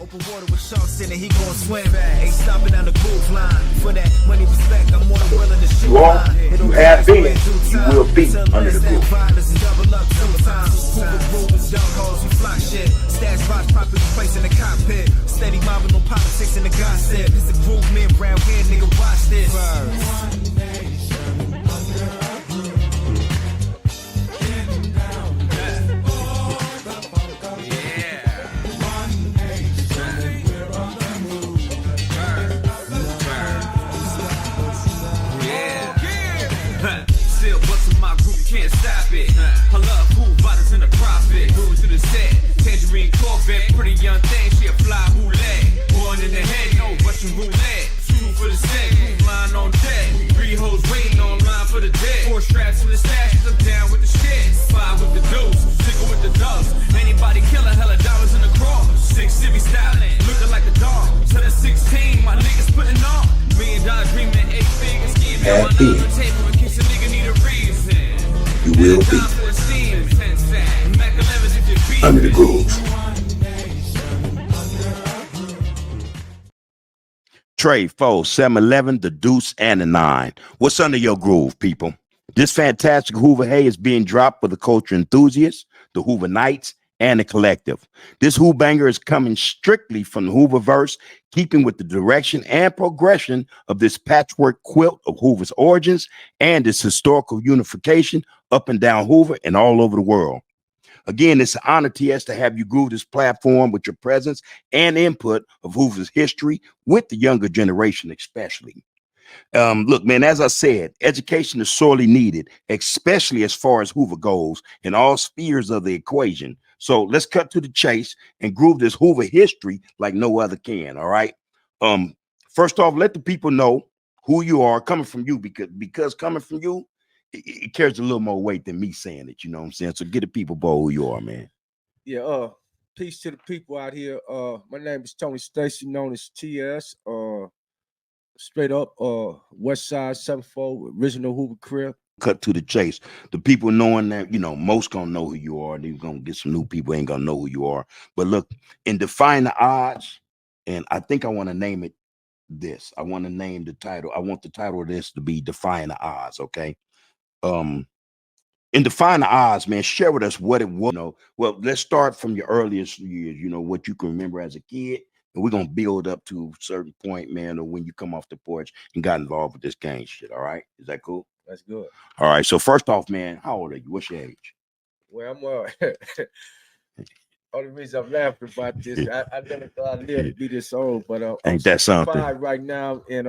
Open water with sharks in it, he gon' swim. Ain't stopping on the groove line. For that money respect, I'm more than willing to shoot. You are, you have been, you will be under the groove. Double up sometimes. Hoover rovers, young hoes, we fly shit. Stash box properly placed in the cockpit. Steady mobbing, no politics in the gossip. It's a groove man round here, nigga, watch this. Can't stop it. I love Hoover, bottles in the profit. Moving to the set, tangerine Corvette, pretty young thing, she a fly roulette. Born in the head, no Russian roulette. Two for the set, flying on deck. Three hoes waiting online for the deck. Four straps in the stash, I'm down with the shit. Five with the deuce, six with the dubs. Anybody kill a hella dollars in the cross. 6 city styling, looking like a dog. So that's 16, my niggas putting on. $1 million dreaming, 8 figures, give me on the table in case a nigga need a reason. You will be under the groove. Trey, 4, 7-11, the deuce, and the 9. What's under your groove, people? This fantastic Hoover Hay is being dropped for the culture enthusiasts, the Hoover Knights, and the collective. This Hoover banger is coming strictly from the Hooververse, keeping with the direction and progression of this patchwork quilt of Hoover's origins and its historical unification up and down Hoover and all over the world. Again, it's an honor to us to have you groove this platform with your presence and input of Hoover's history with the younger generation, especially. Look, man, as I said, education is sorely needed, especially as far as Hoover goes in all spheres of the equation. So let's cut to the chase and groove this Hoover history like no other can. All right. First off, let the people know who you are coming from you, because coming from you, it carries a little more weight than me saying it. You know what I'm saying? So get the people, boy, who you are, man. Yeah. Peace to the people out here. My name is Tony Stacy, known as TS. Straight up, West Side 74, original Hoover Crip. Cut to the chase. The people knowing that, most gonna know who you are. They're gonna get some new people ain't gonna know who you are. But look, in Defying the Odds, and I think I want to name it this. I want to name the title. I want the title of this to be Defying the Odds. Okay. In Defying the Odds, man, share with us what it was. Well, let's start from your earliest years. What you can remember as a kid. And we're going to build up to a certain point, man, or when you come off the porch and got involved with this gang shit, all right? Is that cool? That's good. All right, so first off, man, how old are you? What's your age? Well, I'm only reason I'm laughing about this, I never thought I'd live to be this old, but ain't that something? Right now, and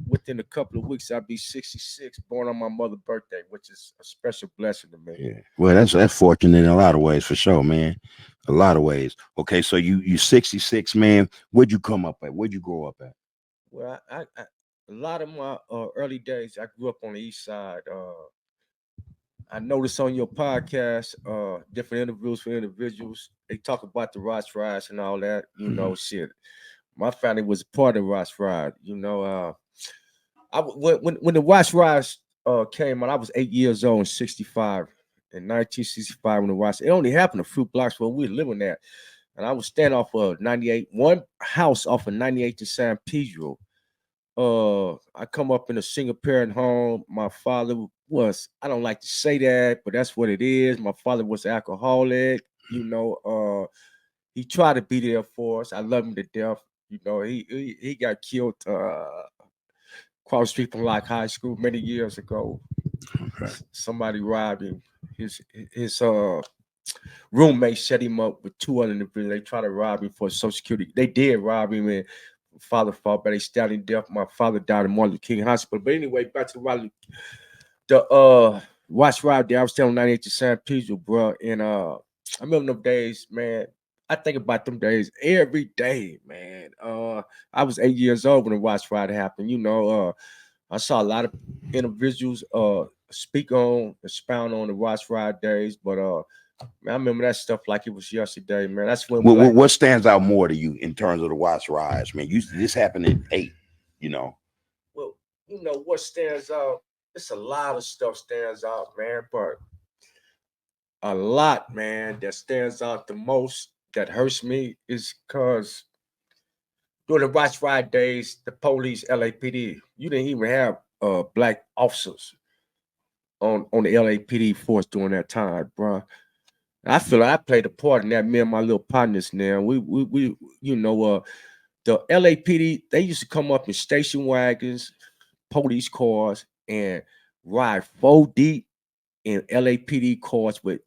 within a couple of weeks, I'll be 66, born on my mother's birthday, which is a special blessing to me. Yeah. Well, that's fortunate in a lot of ways, for sure, man. A lot of ways. Okay, so you 66, man. Where'd you come up at? Where'd you grow up at? Well, I a lot of my early days, I grew up on the east side. I noticed on your podcast, different interviews for individuals, they talk about the Ross Rise and all that. Shit. My family was a part of Ross Rise. When the Ross Rise came out, I was 8 years old in 65. In 1965, when the Ross, it only happened a few blocks where we were living at. And I was standing off of 98, one house off of 98 to San Pedro. I come up in a single parent home. My father was, I don't like to say that, but that's what it is. My father was alcoholic. He tried to be there for us. I love him to death. He got killed across the street from Lock High School many years ago. Okay. Somebody robbed him. His roommate set him up with 2 other individuals. They tried to rob him for Social Security. They did rob him, and father fought, but they stabbed him death. My father died in Martin Luther King Hospital. But anyway, back to the watch ride there. I was telling 98 to San Pedro, bro. And I remember them days, man. I think about them days every day, man. I was 8 years old when the watch ride happened. I saw a lot of individuals speak on, expound on the watch ride days, but man, I remember that stuff like it was yesterday, man. That's when. What stands out more to you in terms of the watch rides, man? This happened at 8, Well, what stands out? It's a lot of stuff stands out, man. But a lot, man, that stands out the most that hurts me is because during the Watch Ride days, the police, LAPD, you didn't even have black officers on the LAPD force during that time, bro. I feel like I played a part in that. Me and my little partners now. We the LAPD, they used to come up in station wagons, police cars, and ride 4 deep in LAPD cars with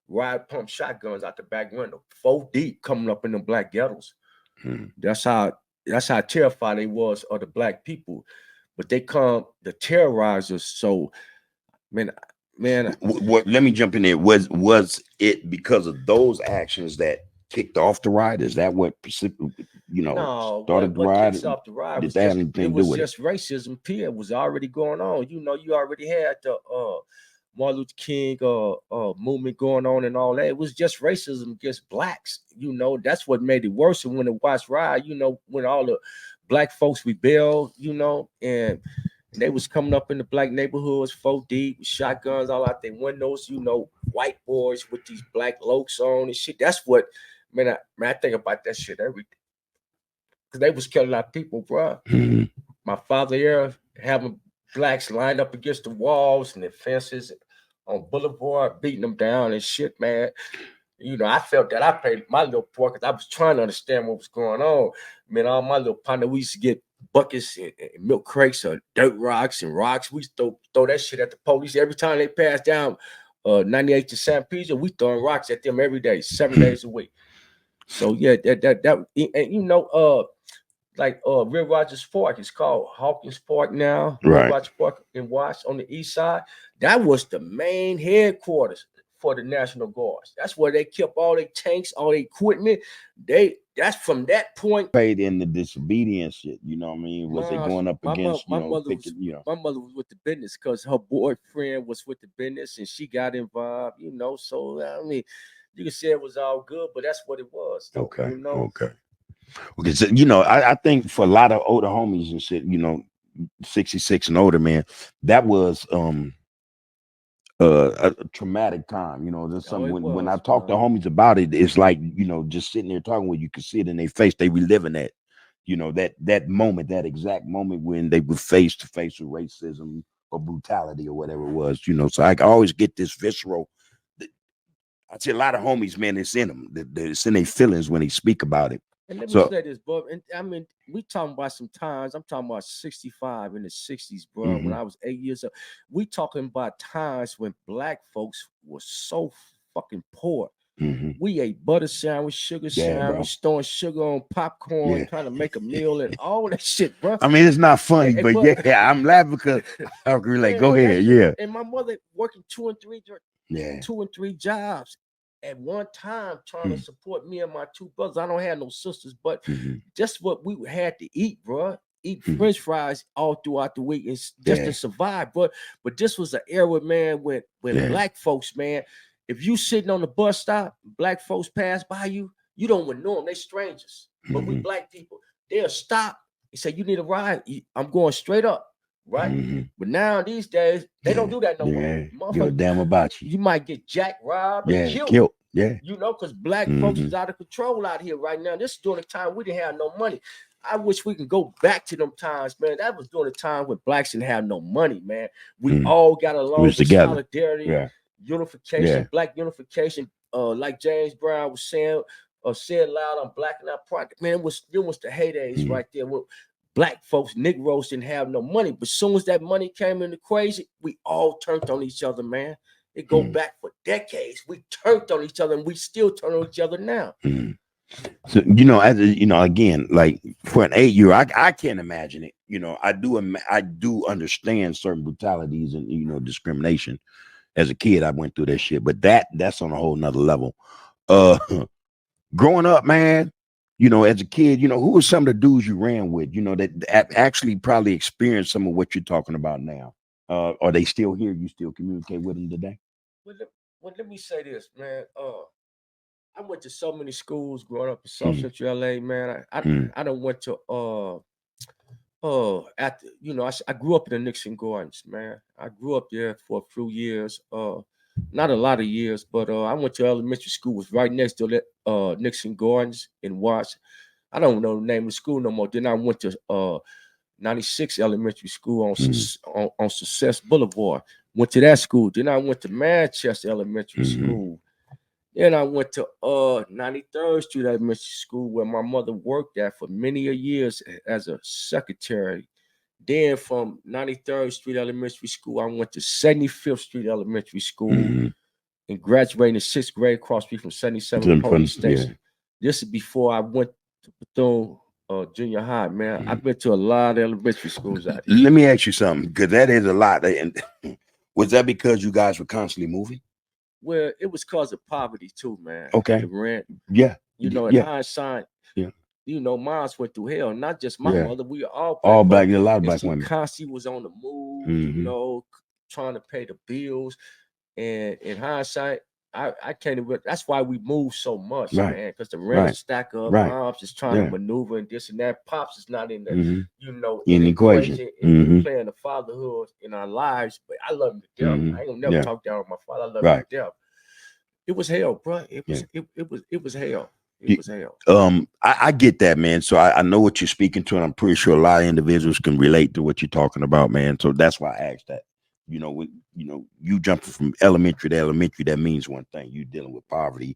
ride pump shotguns out the back window. 4 deep coming up in the black ghettos. That's how terrified they was of the black people. But they come to terrorize us. So man, What? Let me jump in there. Was it because of those actions that kicked off the ride? Is that what no, started the what ride? kicks off the ride Did was that have just anything to do with it? racism. Period was already going on. You already had the Martin Luther King movement going on and all that. It was just racism against blacks. That's what made it worse. And when it was ride, when all the black folks rebelled, and they was coming up in the black neighborhoods, 4 deep, with shotguns all out their windows, white boys with these black lokes on and shit. That's what, I think about that shit every day. Because they was killing our people, bro. My father here having blacks lined up against the walls and the fences on Boulevard, beating them down and shit, man. I felt that I played my little part because I was trying to understand what was going on. All my little partner, we used to get buckets and milk crates of dirt rocks and rocks. We used to throw that shit at the police every time they passed down 98 to San Pedro. We throwing rocks at them every day, 7 days a week. So yeah, that and like Real Rogers Park, it's called Hawkins Park now. Right. Real Rogers Park in Watts on the east side. That was the main headquarters for the National Guards. That's where they kept all their tanks, all their equipment. That's from that point. Paid in the disobedience shit. You know what I mean? Was they going up against my mother was with the business because her boyfriend was with the business and she got involved. So I mean, you can say it was all good, but that's what it was. Though, Okay. Okay. So, I think for a lot of older homies and shit, 66 and older, man, that was a traumatic time. There's something when I talk to homies about it, it's like, just sitting there talking with you can see it in their face. They reliving that, that moment, that exact moment when they were face to face with racism or brutality or whatever it was, So I always get this visceral. I see a lot of homies, man, it's in them. It's in their feelings when they speak about it. And let me say this, bro. And I mean, we talking about some times. I'm talking about 65 in the 60s, bro. When I was 8 years old, we talking about times when black folks were so fucking poor. We ate butter sandwich, sugar sandwich, throwing sugar on popcorn, trying to make a meal and all that shit, bro. I mean, it's not funny, but I'm laughing because I relate. Go ahead, yeah. And my mother working 2 and 3 jobs at one time trying to support me and my 2 brothers. I don't have no sisters, but just what we had to eat, bro. Eat French fries all throughout the week and just to survive, bro. But this was an era, man, when black folks, man, if you sitting on the bus stop, black folks pass by you, you don't want to know them. They strangers. But we black people, they'll stop and say, you need a ride. I'm going straight up. Right? But now these days, they don't do that no more. Give a damn about you. You might get jacked, robbed, and killed. Yeah. Because black folks is out of control out here right now. This is during the time we didn't have no money. I wish we can go back to them times, man. That was during the time when blacks didn't have no money, man. We all got along with solidarity, unification, black unification. Like James Brown was saying, said loud on Black and Our Project. Man, it was the heydays right there. Black folks, Negroes didn't have no money, but as soon as that money came into the equation, we all turned on each other, man. It go back for decades. We turned on each other, and we still turn on each other now. So again, like for an 8-year, I can't imagine it. I do understand certain brutalities and discrimination. As a kid, I went through that shit, but that's on a whole nother level. Growing up, man. As a kid, who were some of the dudes you ran with, that actually probably experienced some of what you're talking about now? Are they still here? You still communicate with them today? Well, let me say this, man. I went to so many schools growing up in South Central LA, man. I done went to I grew up in the Nixon Gardens, man. I grew up there for a few years. not a lot of years, but I went to elementary school. Was right next to Nixon Gardens in Watts. I don't know the name of the school no more. Then I went to 96 Elementary School on Success Boulevard. Went to that school. Then I went to Manchester Elementary School. Then I went to 93rd Street Elementary School, where my mother worked at for many years as a secretary. Then from 93rd Street Elementary School, I went to 75th Street Elementary School and graduated in 6th grade across street from 77th Police Station. This is before I went to Bethune Junior High, man. I've been to a lot of elementary schools out here. Let me ask you something, because that is a lot. And was that because you guys were constantly moving? Well, it was because of poverty too, man. Okay. The rent. Yeah. You know, in hindsight, you know, moms went through hell. Not just my mother. We all black, a lot of black women. Constantly was on the move, you know, trying to pay the bills. And in hindsight, I can't even. That's why we move so much, man. Because the rent stack up. Moms is trying to maneuver and this and that. Pops is not in the, you know, in the equation. And playing the fatherhood in our lives. But I love him to death. I ain't gonna never talk down with my father. I love him to death. It was hell, bro. It was hell. It was hell. I get that, man. So I know what you're speaking to, and I'm pretty sure a lot of individuals can relate to what you're talking about, man. So that's why I asked that. You know, you jumping from elementary to elementary, that means one thing. You dealing with poverty.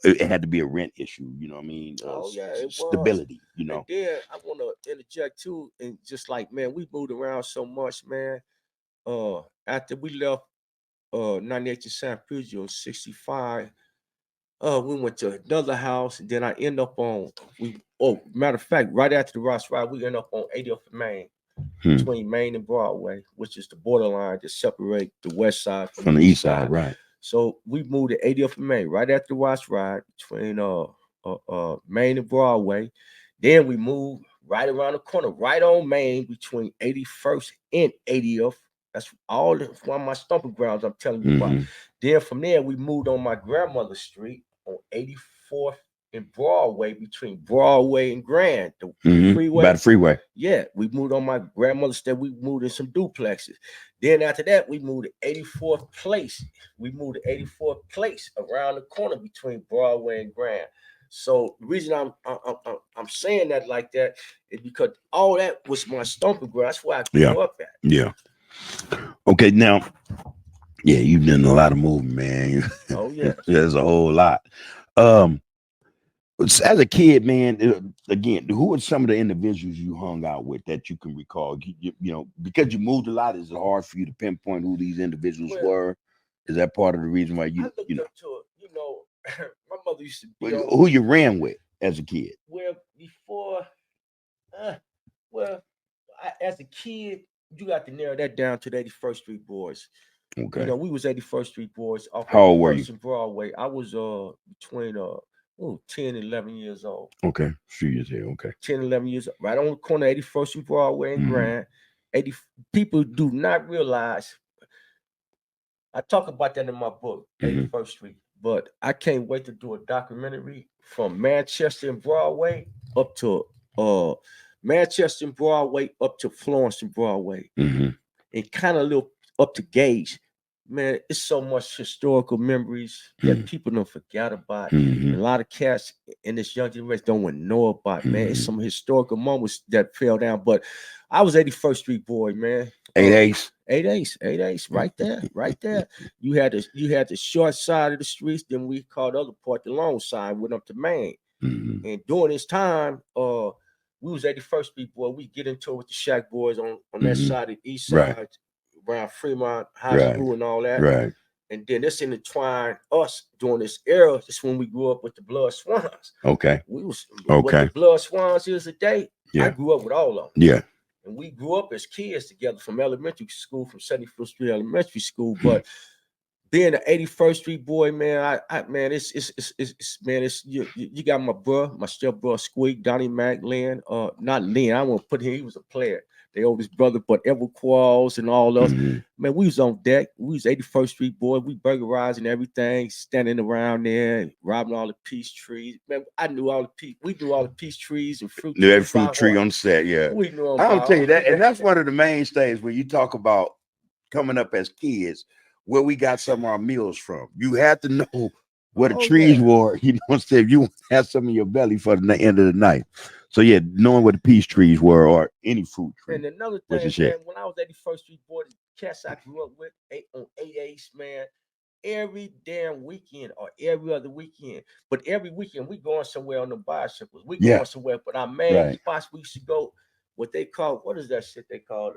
It had to be a rent issue. You know what I mean? It stability. was. You know. And then I want to interject too, and just like, man, we moved around so much, man. After we left 98 to San Pedro, 65. We went to another house, and then I end up on matter of fact, right after the Ross Ride, we end up on 80th and Main, between Main and Broadway, which is the borderline that separate the west side from the east side, right? So we moved to 80th and Main, right after the Ross Ride, between Main and Broadway. Then we moved right around the corner, right on Main, between 81st and 80th. That's one of my stomping grounds I'm telling you about. Then from there, we moved on my grandmother's street on 84th and Broadway, between Broadway and Grand, the freeway. By the freeway. Yeah, we moved on my grandmother's street. We moved in some duplexes. Then after that, we moved to 84th Place. We moved to 84th Place around the corner between Broadway and Grand. So the reason I'm saying that like that is because all that was my stomping ground. That's where I grew up at. Yeah. Okay, now, you've done a lot of moving, man. Oh yeah, there's a whole lot. As a kid, man, again, who are some of the individuals you hung out with that you can recall? You know, because you moved a lot, is it hard for you to pinpoint who these individuals were? Is that part of the reason why you know? My mother used to be who you ran with as a kid? Well, before, as a kid, you got to narrow that down to the 81st Street Boys. Okay. You know, we was 81st Street Boys. How old were you? Broadway. I was between 10 and 11 years old. Okay. Few years here. Okay. 10, 11 years old. Right on the corner of 81st Street Broadway and Grand. People do not realize. I talk about that in my book, 81st Street. But I can't wait to do a documentary from Manchester and Broadway up to Manchester and Broadway up to Florence and Broadway, and kind of a little up to Gage. Man, it's so much historical memories that people don't forget about. And a lot of cats in this young generation don't want to know about. Man, it's some historical moments that fell down. But I was 81st Street boy, man. 8 Ace. 8 Ace, right there. You had the short side of the streets, then we called the other part the long side, went up to Main. And during this time, we was 81st Street boy. We get into it with the Shack boys on that side of the east side, around Fremont High School and all that. Right. And then this intertwined us during this era. This is when we grew up with the Blood Swans. Okay. We was what the Blood Swans is today. I grew up with all of them. Yeah. And we grew up as kids together from elementary school, from 75th Street Elementary School. But being an 81st Street boy, man, you got my bro, my step bro Squeak, Donnie Mac, Lynn, not Lynn, I won't put him, he was a player. They oldest brother, but Ever Quarles and all us. Man, we was on deck. We was 81st Street boy. We burglarizing everything, standing around there, robbing all the peach trees. Man, I knew all the peach. We knew all the peach trees and fruit. Knew every fruit tree on set, We knew. I'll tell you that, and that's one of the mainstays when you talk about coming up as kids. where we got some of our meals from. You had to know where the Oh, trees yeah. were. You know what I'm saying? If you want to have some in your belly for the end of the night. So yeah, knowing where the peach trees were or any fruit tree. And another was the thing, man, shit. when I was 81st Street boy, the cats I grew up with on 8/8, man, every damn weekend or every other weekend, but every weekend we going somewhere on the bicycles. We Yeah. going somewhere, but our main Right. spots we used to go, what they call, what is that shit they called?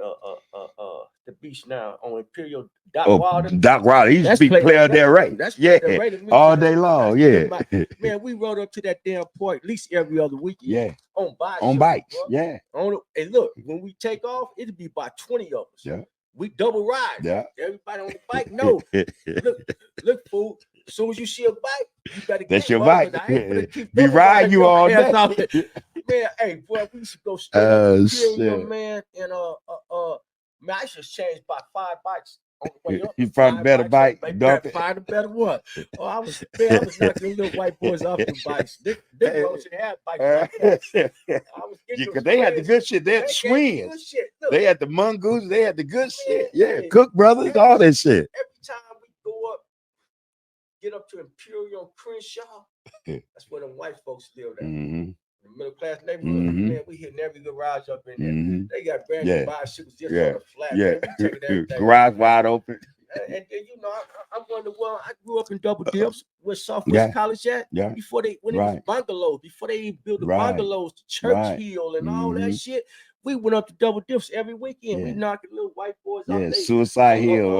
The beach now on Imperial Dock Oh, Wilder. Doc Wilder. He used to That's be Player Player Del Rey. That's Yeah. Player Del Rey to me. All So day that's long. good. Yeah. Man, we rode up to that damn point at least every other weekend. Yeah. On bicycles. On bikes. Bro. Yeah. And look, when we take off, it'll be about 20 of us. Yeah. We double ride. Yeah. Everybody on the bike. No, look, fool. As soon as you see a bike, you better That's get your up, bike. 'cause I ain't finna keep Be double riding you your all ass day. off it. Man, hey, boy, we used to go straight Oh, up Imperial, shit. man, and man, I just changed about 5 bikes on the way up. You found a better bike, dump it. Find a better one. Oh, I was knocking little white boys off the bikes. They boys should have bikes like that. I was getting Because they had the good shit. They had the good swings. shit. Look, They had the mongoose. They had the good shit. Yeah. hey, Cook Brothers, all that shit. every time we go up, get up to Imperial and Crenshaw, that's where them white folks live at. Mm-hmm. The middle class neighborhood, Mhm. man, we hitting every garage up in there. Mm-hmm. They got brand new Yeah. bicycles just Yeah. on the flat. Yeah. Man, we taking everything. Garage wide open. And then, you know, I'm one of the one. I grew up in Double Dips where Southwest Yeah. College at. Yeah. Before when it was Right. bungalows, before they even built the Right. bungalows, the Church Right. Hill and all that Mhm. shit. We went up to Double Dips every weekend. We Yeah. knocking little white boys Yeah. off. Suicide Hill.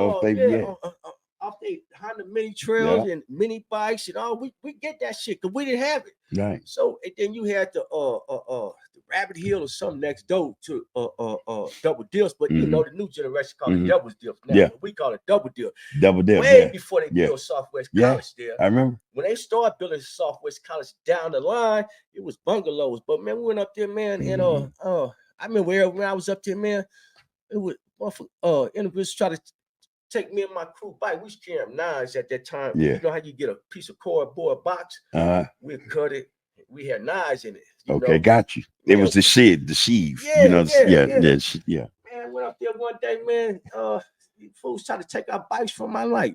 Off they Honda mini trails and mini bikes and all. We get that shit because we didn't have it. Right. So and then you had the Rabbit Hill or something next door to Double Dips, but you know the new generation call it Double Dips now. Yeah. But we call it Double Dip. Double dip. Way Yeah. before they Yeah. built Southwest Yeah. College there. I remember. When they started building Southwest College down the line, it was bungalows. But man, we went up there, man, and I remember when I was up there, man, it was individuals try to take me and my crew bike. We used to carry knives at that time. Yeah. You know how you get a piece of cardboard box? We cut it. We had knives in it. You Okay, know? got you. It was the sheath. Yeah, You know, yeah. Man, went up there one day, man. Fools tried to take our bikes from my life.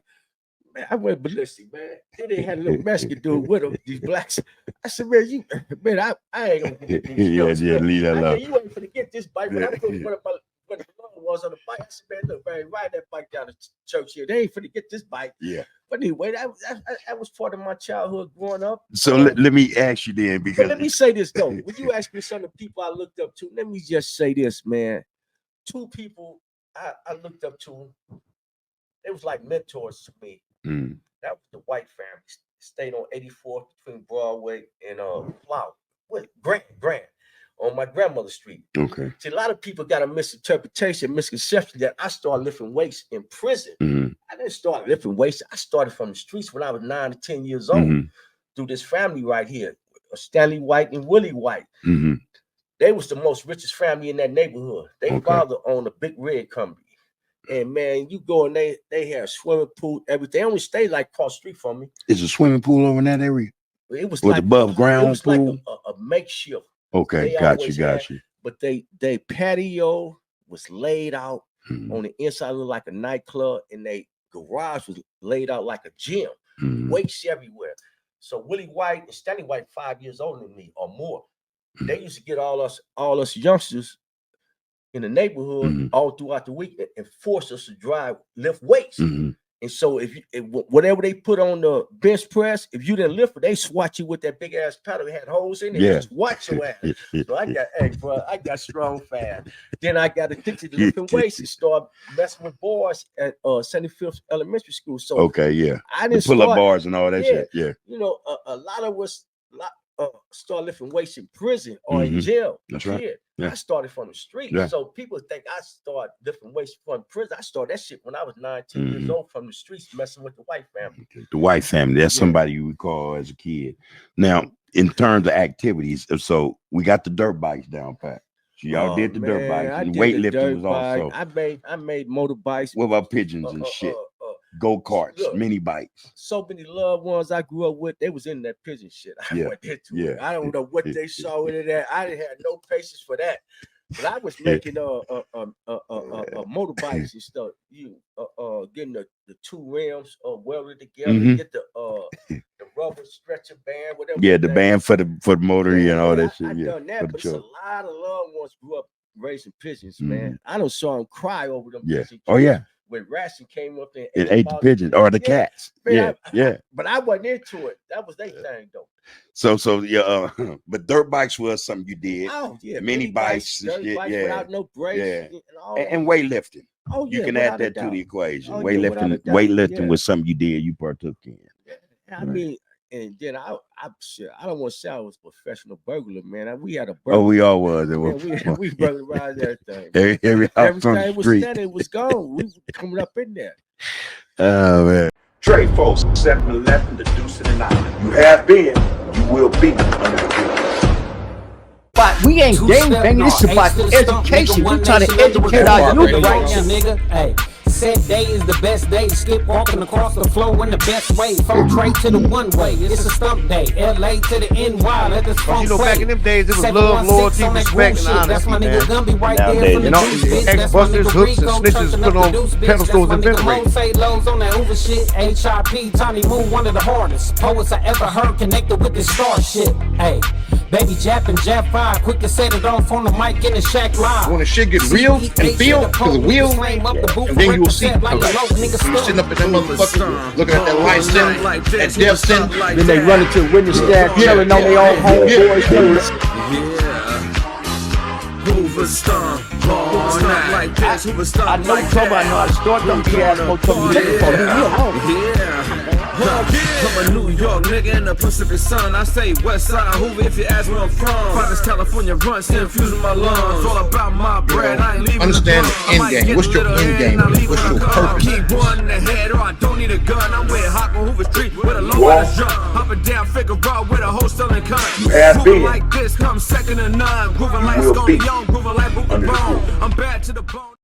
Man, I went ballistic, man. Then they had a little Mexican dude with them, these blacks. I said, man, I ain't gonna get these jokes, man. leave that I alone. said, you ain't finna get this bike. But I put what the lawn was on the bike. I said, man, look, man, ride that bike down to church here. They ain't finna get this bike. Yeah. But anyway, that was part of my childhood growing up. So let me ask you then, because let me say this though. When you ask me some of the people I looked up to, let me just say this, man. 2 people I looked up to, it was like mentors to me. That was the White family. Stayed on 84th between Broadway and Flower. Grant on my grandmother's street. Okay. See, a lot of people got a misconception that I started lifting weights in prison. I didn't start lifting weights. I started from the streets when I was 9 to 10 years old through this family right here, Stanley White and Willie White. They was the most richest family in that neighborhood. Their father owned a big red company. And man, you go and they had a swimming pool, everything. They only stayed like across the street from me. Is a swimming pool over in that area? It was With like above ground it was pool? like a makeshift. Okay, They got always you. had, but they patio was laid out on the inside, looked like a nightclub, and they garage was laid out like a gym. Weights everywhere. So Willie White and Stanley White, 5 years older than me or more, they used to get all us youngsters in the neighborhood all throughout the week and force us to lift weights. And so if whatever they put on the bench press, if you didn't lift it, they swat you with that big ass paddle. It had holes in it. Yeah. Just watch your ass. So I got strong fast. Then I got addicted to lifting weights and started messing with boys at 75th Elementary School. So okay, yeah. I didn't pull up start, bars and all that shit. Yeah. You know, a lot of us start lifting weights in prison or in jail. That's right. Yeah. I started from the street. Yeah. So people think I started lifting weights from prison. I started that shit when I was 19 years old from the streets messing with the White family. The White family, that's somebody you recall as a kid. Now, in terms of activities, so we got the dirt bikes down pat. So y'all did the dirt bikes and weightlifting was also. I made motorbikes. What about pigeons and shit? Go-karts, mini bikes. So many loved ones I grew up with, they was in that pigeon shit. I went into it. I don't know what they saw in that. I didn't have no patience for that. But I was making motorbikes and stuff. You getting the two rims welded together, get the rubber stretcher band, whatever. Yeah, the band for the motor and all that shit. I done that, but it's a lot of loved ones grew up raising pigeons, man. I don't saw them cry over them. Yeah. Oh yeah. When ration came up and ate the pigeons or the cats. Man, yeah. But I wasn't into it. That was their thing though. So yeah, but dirt bikes was something you did. Oh yeah, mini bikes, dirt bikes without no brakes, and weightlifting. Oh yeah, you can add that to the equation. Oh, weightlifting was something you did. You partook in. I mean, and then I don't want to say I was a professional burglar, man. We had a burglar. Oh, we all was. Man, we burglarized everything. Every time it was standing, it was gone. We were coming up in there. Oh man. Trey folks, 7-11, the deuce and the 9. You have been, you will be under the roof. But we ain't gang banging. This is about education. We trying to educate our youth right now, nigga. Hey. Said day is the best day. Skip walking across the floor in the best way. From Trey to the one way. It's a stump day. LA to the NY. Let this phone play. Back in them days, it was love, loyalty, respect, and honesty. That's my nigga Gumby right Nowadays, there from the you know, ex-busters, hooks, and snitches put on pedestals and ventilators. Say lows on that Hoover shit. HIP, Tony Moon, one of the hardest poets I ever heard connected with this star shit. Hey. Baby Jap and Jap 5, quick to set it off on the mic in the shack live. When the shit get real and feel to the wheel, and then you will see sitting up in that motherfucker, looking at that license, that death sentence. Then they run into the witness stand, telling on their own homeboys. Hoover stomp, like this, Hoover stomp. I know trouble, I know how to start them asshole told me I'm a New York nigga in the Pacific Sun. I say West Side Hoover if you ask where I'm from. Province California run, still infusing my lungs. All about my bread, I ain't leaving. Understand the end game. What's your end game? What's your purpose? Keep one in the head or I don't need a gun. I'm with Hawk on Hoover Street with a low rider's jump. Hopping down Figueroa with a whole selling cunt. You have been. Like this, come second to none. Grooving like Scone Young, grooving like Booker Bone. I'm bad to the bone.